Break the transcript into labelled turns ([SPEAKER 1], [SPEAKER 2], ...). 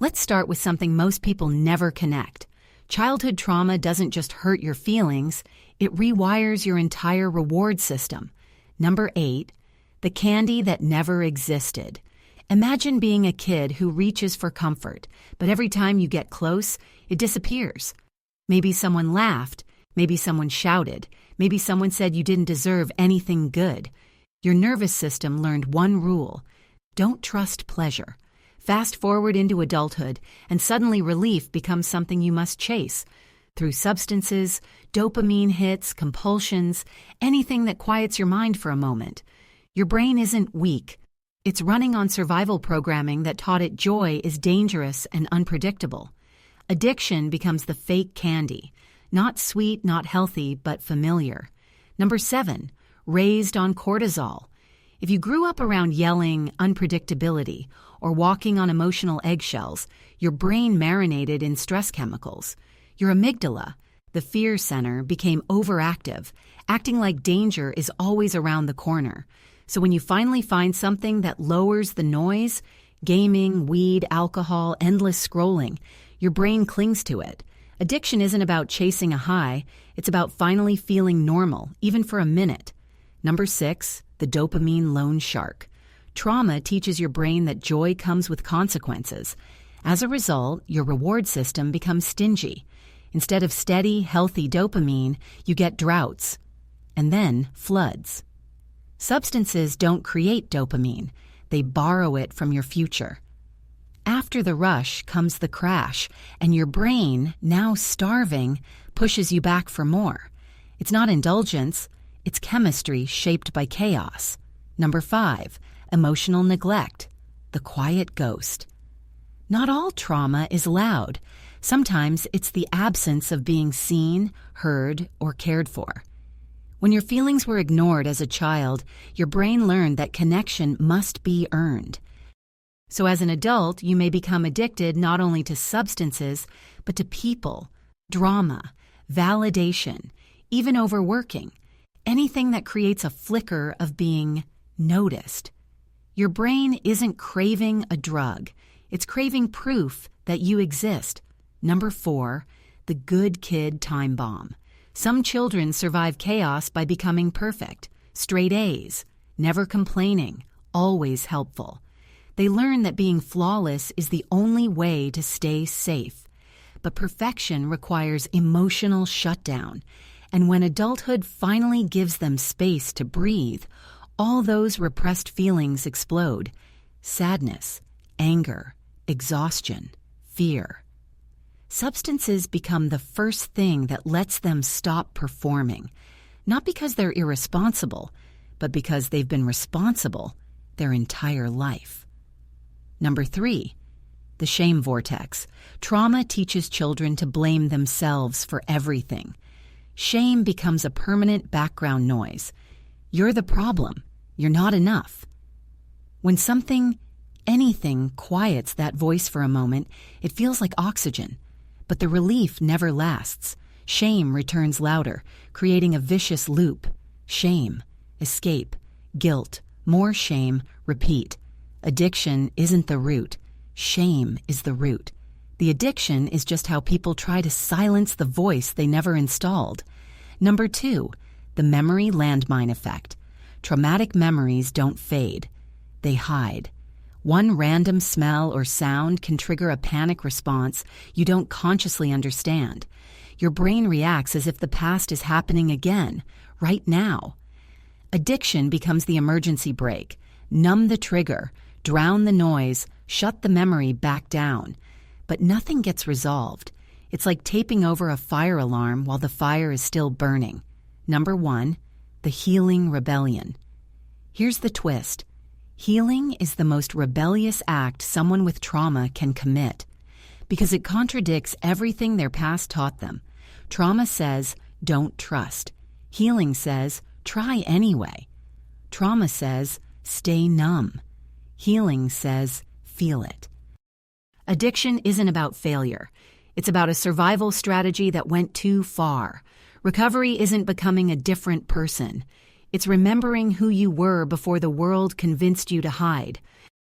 [SPEAKER 1] Let's start with something most people never connect. Childhood trauma doesn't just hurt your feelings, it rewires your entire reward system. Number 8, the candy that never existed. Imagine being a kid who reaches for comfort, but every time you get close, it disappears. Maybe someone laughed, maybe someone shouted, maybe someone said you didn't deserve anything good. Your nervous system learned one rule: don't trust pleasure. Fast forward into adulthood, and suddenly relief becomes something you must chase. Through substances, dopamine hits, compulsions, anything that quiets your mind for a moment. Your brain isn't weak. It's running on survival programming that taught it joy is dangerous and unpredictable. Addiction becomes the fake candy. Not sweet, not healthy, but familiar. Number 7, raised on cortisol. If you grew up around yelling, unpredictability, or walking on emotional eggshells, your brain marinated in stress chemicals. Your amygdala, the fear center, became overactive, acting like danger is always around the corner. So when you finally find something that lowers the noise, gaming, weed, alcohol, endless scrolling, your brain clings to it. Addiction isn't about chasing a high, it's about finally feeling normal, even for a minute. Number 6, the dopamine loan shark. Trauma teaches your brain that joy comes with consequences. As a result, your reward system becomes stingy. Instead of steady, healthy dopamine, you get droughts, and then floods. Substances don't create dopamine, they borrow it from your future. After the rush comes the crash, and your brain, now starving, pushes you back for more. It's not indulgence, it's chemistry shaped by chaos. Number 5, emotional neglect, the quiet ghost. Not all trauma is loud. Sometimes it's the absence of being seen, heard, or cared for. When your feelings were ignored as a child, your brain learned that connection must be earned. So as an adult, you may become addicted not only to substances, but to people, drama, validation, even overworking, anything that creates a flicker of being noticed. Your brain isn't craving a drug, it's craving proof that you exist. Number 4, the good kid time bomb. Some children survive chaos by becoming perfect, straight A's, never complaining, always helpful. They learn that being flawless is the only way to stay safe. But perfection requires emotional shutdown, and when adulthood finally gives them space to breathe, all those repressed feelings explode: sadness, anger, exhaustion, fear. Substances become the first thing that lets them stop performing, not because they're irresponsible, but because they've been responsible their entire life. Number 3, the shame vortex. Trauma teaches children to blame themselves for everything. Shame becomes a permanent background noise. You're the problem. You're not enough. When anything quiets that voice for a moment, it feels like oxygen. But the relief never lasts. Shame returns louder, creating a vicious loop. Shame, escape, guilt, more shame, repeat. Addiction isn't the root. Shame is the root. The addiction is just how people try to silence the voice they never installed. Number 2, the memory landmine effect. Traumatic memories don't fade. They hide. One random smell or sound can trigger a panic response you don't consciously understand. Your brain reacts as if the past is happening again, right now. Addiction becomes the emergency brake. Numb the trigger, drown the noise, shut the memory back down. But nothing gets resolved. It's like taping over a fire alarm while the fire is still burning. Number 1, the healing rebellion. Here's the twist. Healing is the most rebellious act someone with trauma can commit because it contradicts everything their past taught them. Trauma says, don't trust. Healing says, try anyway. Trauma says, stay numb. Healing says, feel it. Addiction isn't about failure. It's about a survival strategy that went too far. Recovery isn't becoming a different person. It's remembering who you were before the world convinced you to hide.